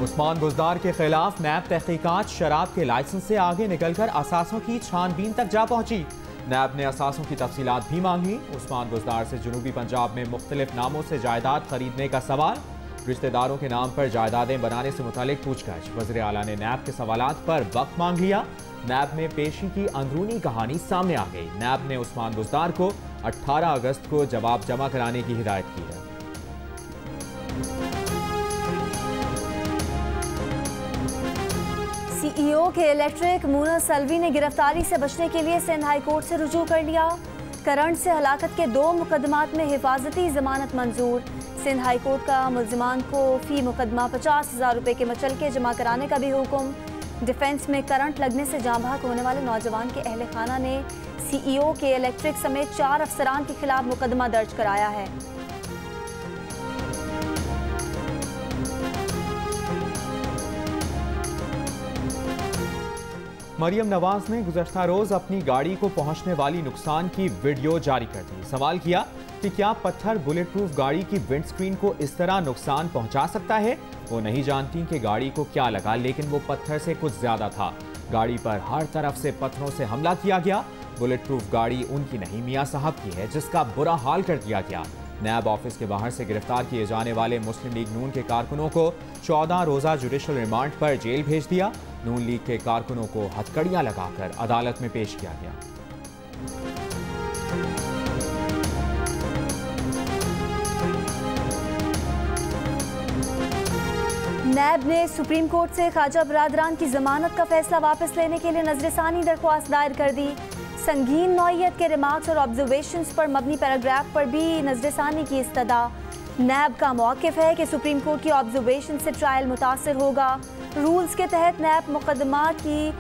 उस्मान बुज़दार के खिलाफ नैब तहकीकात शराब के लाइसेंस से आगे निकलकर असासों की छानबीन तक जा पहुंची। नैब ने असासों की तफसीलात भी मांगी। उस्मान बुज़दार से जनूबी पंजाब में मुख्तलिफ नामों से जायदाद खरीदने का सवाल, रिश्तेदारों के नाम पर जायदादें बनाने से मुतालिक पूछताछ। वज़ीर आला ने नैब के सवालात पर वक्त मांग लिया। नैब में पेशी की अंदरूनी कहानी सामने आ गई। नैब ने उस्मान बुज़दार को 18 अगस्त को जवाब जमा कराने की हिदायत की है। सीईओ के इलेक्ट्रिक मुनस अलवी ने गिरफ्तारी से बचने के लिए सिंध हाई कोर्ट से रुजू कर लिया। करंट से हलाकत के 2 मुकदमात में हिफाजती जमानत मंजूर। सिंध हाई कोर्ट का मुल्जिमान को फी मुकदमा 50,000 रुपये के मचलके जमा कराने का भी हुक्म। डिफेंस में करंट लगने से जाँ बहक होने वाले नौजवान के अहल खाना ने सीईओ के इलेक्ट्रिक समेत 4 अफसरान के खिलाफ मुकदमा दर्ज कराया है। मरियम नवाज ने गुज़श्ता रोज अपनी गाड़ी को पहुंचने वाली नुकसान की वीडियो जारी कर दी। सवाल किया कि क्या पत्थर बुलेट प्रूफ गाड़ी की विंड स्क्रीन को इस तरह नुकसान पहुंचा सकता है। वो नहीं जानती कि गाड़ी को क्या लगा, लेकिन वो पत्थर से कुछ ज्यादा था। गाड़ी पर हर तरफ से पत्थरों से हमला किया गया। बुलेट प्रूफ गाड़ी उनकी नहीं, मियां साहब की है, जिसका बुरा हाल कर दिया गया। नैब ऑफिस के बाहर से गिरफ्तार किए जाने वाले मुस्लिम लीग नून के कारकुनों को 14 रोजा जुडिशल रिमांड पर जेल भेज दिया। नून लीग के कारकुनों को हथकड़ियां लगाकर अदालत में पेश किया गया। नैब ने सुप्रीम कोर्ट से ख्वाजा बरादरान की जमानत का फैसला वापस लेने के लिए नजरसानी दरख्वास्त दायर कर दी। संगीन नौइयत के रिमार्क्स और ऑब्जर्वेशंस पर मबनी पैराग्राफ पर भी नजरसानी की इस्तदा। नैब का मौक़िफ़ है कि सुप्रीम कोर्ट की ऑब्जर्वेशन से ट्रायल मुतासर होगा। रूल्स के तहत नैब मुकदमात की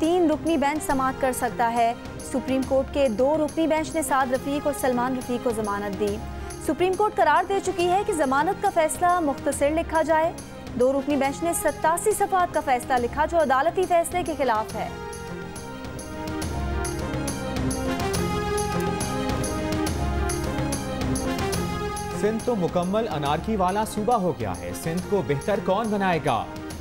3 रुकनी बेंच समाअत कर सकता है। सुप्रीम कोर्ट के 2 रुकनी बेंच ने साद रफ़ीक और सलमान रफ़ीक को जमानत दी। सुप्रीम कोर्ट करार दे चुकी है कि जमानत का फैसला मुख्तसर लिखा जाए। 2 रुकनी बेंच ने 87 सफ़हात का फैसला लिखा जो अदालती फैसले के खिलाफ है। सिंध तो मुकम्मल अनारकी वाला सूबा हो गया है। सिंध को बेहतर कौन बनाएगा?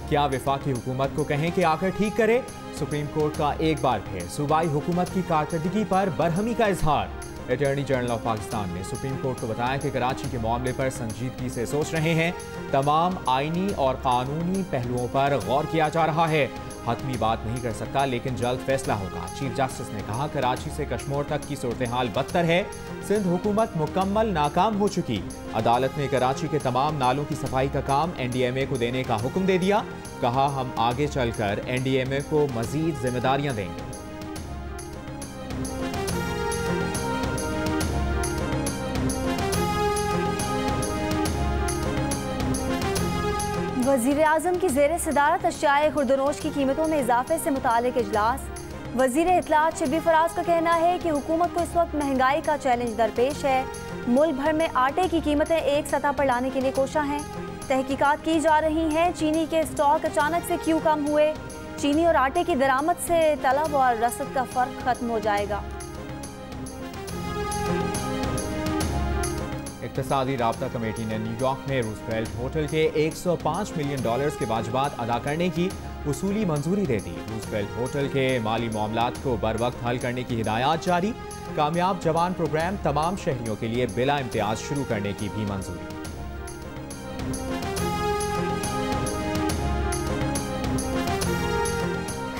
क्या वफाकी हुकूमत को कहें कि आकर ठीक करे? सुप्रीम कोर्ट का एक बार फिर सूबाई हुकूमत की कारकर्दगी पर बरहमी का इजहार। अटॉर्नी जनरल ऑफ पाकिस्तान ने सुप्रीम कोर्ट को बताया कि कराची के मामले पर संजीदगी से सोच रहे हैं। तमाम आईनी और कानूनी पहलुओं पर गौर किया जा रहा है। हतमी बात नहीं कर सकता, लेकिन जल्द फैसला होगा। चीफ जस्टिस ने कहा कराची से कश्मीर तक की सूरत हाल बदतर है। सिंध हुकूमत मुकम्मल नाकाम हो चुकी। अदालत ने कराची के तमाम नालों की सफाई का काम NDMA को देने का हुक्म दे दिया। कहा हम आगे चलकर NDMA को मजीद जिम्मेदारियां देंगे। वज़ीर आज़म की ज़ेर सदारत अशियाए खुर्दनोश की कीमतों में इजाफे से मुतालिक इजलास। वज़ीर इत्तलात शबी फराज का कहना है कि हुकूमत को इस वक्त महंगाई का चैलेंज दरपेश है। मुल्क भर में आटे की कीमतें एक सतह पर लाने के लिए कोशा हैं। तहकीकात की जा रही हैं। चीनी के स्टॉक अचानक से क्यों कम हुए? चीनी और आटे की दरामद से तलब और रसद का फ़र्क ख़त्म हो जाएगा। इक़्तिसादी राब्ता कमेटी ने न्यूयॉर्क में रूजवेल्ट होटल के $105 मिलियन के वाजिबात अदा करने की उसूली मंजूरी दे दी। रूजवेल्ट होटल के माली मामलात को बर वक्त हल करने की हिदायत जारी। कामयाब जवान प्रोग्राम तमाम शहरियों के लिए बिला इम्तियाज शुरू करने की भी मंजूरी।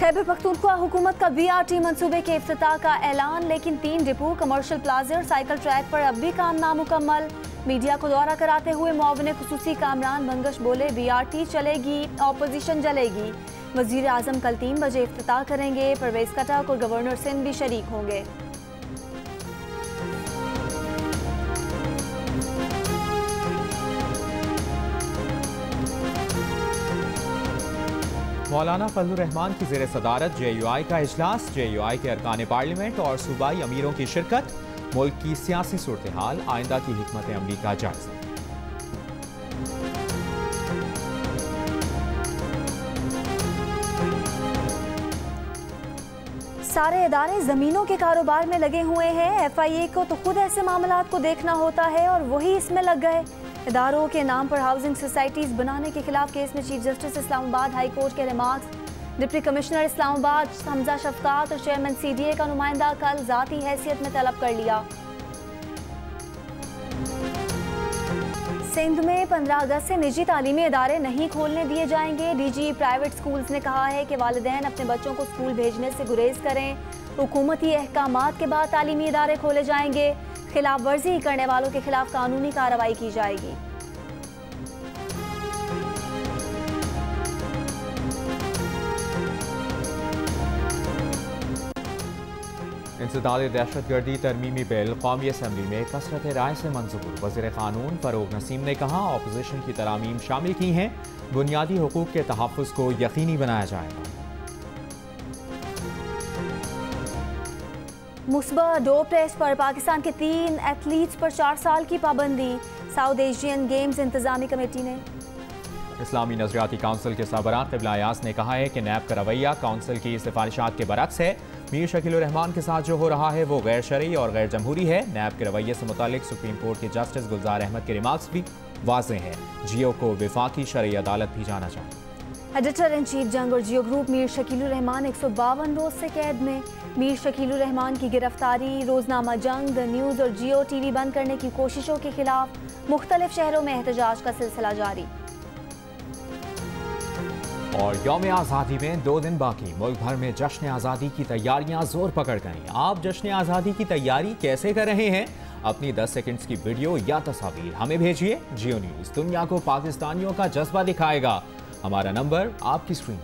खैबर पख्तूनख्वा हुकूमत का BRT मंसूबे के इफ्तिताह का ऐलान, लेकिन 3 डिपो, कमर्शियल प्लाजा और साइकिल ट्रैक पर अब भी काम नामुकम्मल। मीडिया को दौरा कराते हुए मुआविन खुसूसी कामरान बंगश बोले BRT चलेगी, ऑपोजिशन जलेगी। वज़ीर आज़म कल 3 बजे इफ्तिताह करेंगे। परवेज खटक और गवर्नर सिंध भी शरीक होंगे। मौलाना फजलुर रहमान की ज़ेर सदारत JUI का इजलास। JUI के अरकान पार्लियामेंट और सूबाई अमीरों की शिरकत। मुल्क की सियासी सूरत हाल, आइंदा की हिकमत अमली का जायजा। सारे इदारे ज़मीनों के कारोबार में लगे हुए हैं। FIA को तो खुद ऐसे मामलात को देखना होता है और वही इसमें लग गए। इदारों के नाम पर हाउसिंग सोसाइटीज बनाने के खिलाफ केस में chief justice Islamabad high court के remarks. Deputy commissioner Islamabad Hamza Shafqat और चेयरमैन CDA का नुमाइंदा कल जाती हैसियत में तलब कर लिया। सिंध में 15 अगस्त से निजी तालीमी इदारे नहीं खोलने दिए जाएंगे। DG प्राइवेट स्कूल्स ने कहा है कि वालिदैन अपने बच्चों को स्कूल भेजने से गुरेज करें। हुकूमती अहकामात के बाद तालीमी इदारे खोले जाएंगे। खिलाफ वर्जी करने वालों के खिलाफ कानूनी कार्रवाई की जाएगी। इंसदाद दहशतगर्दी तरमीमी बिल कौमी असम्बली में कसरत राय से मंजूर। वज़ीर क़ानून फ़रोग़ नसीम ने कहा, अपोजिशन की तरामीम शामिल की हैं, बुनियादी हुकूक के तहफ़्फ़ुज़ को यकीनी बनाया जाएगा। मुस्बा डोप टेस्ट पर पाकिस्तान के 3 एथलीट्स पर 4 साल की पाबंदी। साउथ एशियन गेम्स इंतजामी कमेटी ने। इस्लामी नजरियाती काउंसिल के सरबराह क़िबला अयाज ने कहा है कि नैब का रवैया काउंसिल की सिफारिशात के बरक्स है। मीर शकील रहमान के साथ जो हो रहा है वो गैर शरई और गैर जमहूरी है। नैब के रवैये से मुतालिक सुप्रीम कोर्ट के जस्टिस गुलजार अहमद के रिमार्क्स भी वाज़ेह हैं। जियो को विफाकी शरई अदालत भी जाना चाहिए। एडिटर इन चीफ जंग और जियो ग्रुप मीर शकील रहमान 152 रोज से कैद में। मीर शकील रहमान की गिरफ्तारी, रोजनामा जंग, द न्यूज़ और जियो TV बंद करने की कोशिशों के खिलाफ मुख्तलिफ शहरों में एहतजाज का सिलसिला जारी। और यौम आज़ादी में 2 दिन बाकी, मुल्क भर में जश्न आज़ादी की तैयारियां जोर पकड़ गईं। आप जश्न आज़ादी की तैयारी कैसे कर रहे हैं? अपनी 10 सेकंड्स की वीडियो या तस्वीर हमें भेजिए। जियो न्यूज़ दुनिया को पाकिस्तानियों का जज्बा दिखाएगा। हमारा नंबर आपकी स्क्रीन।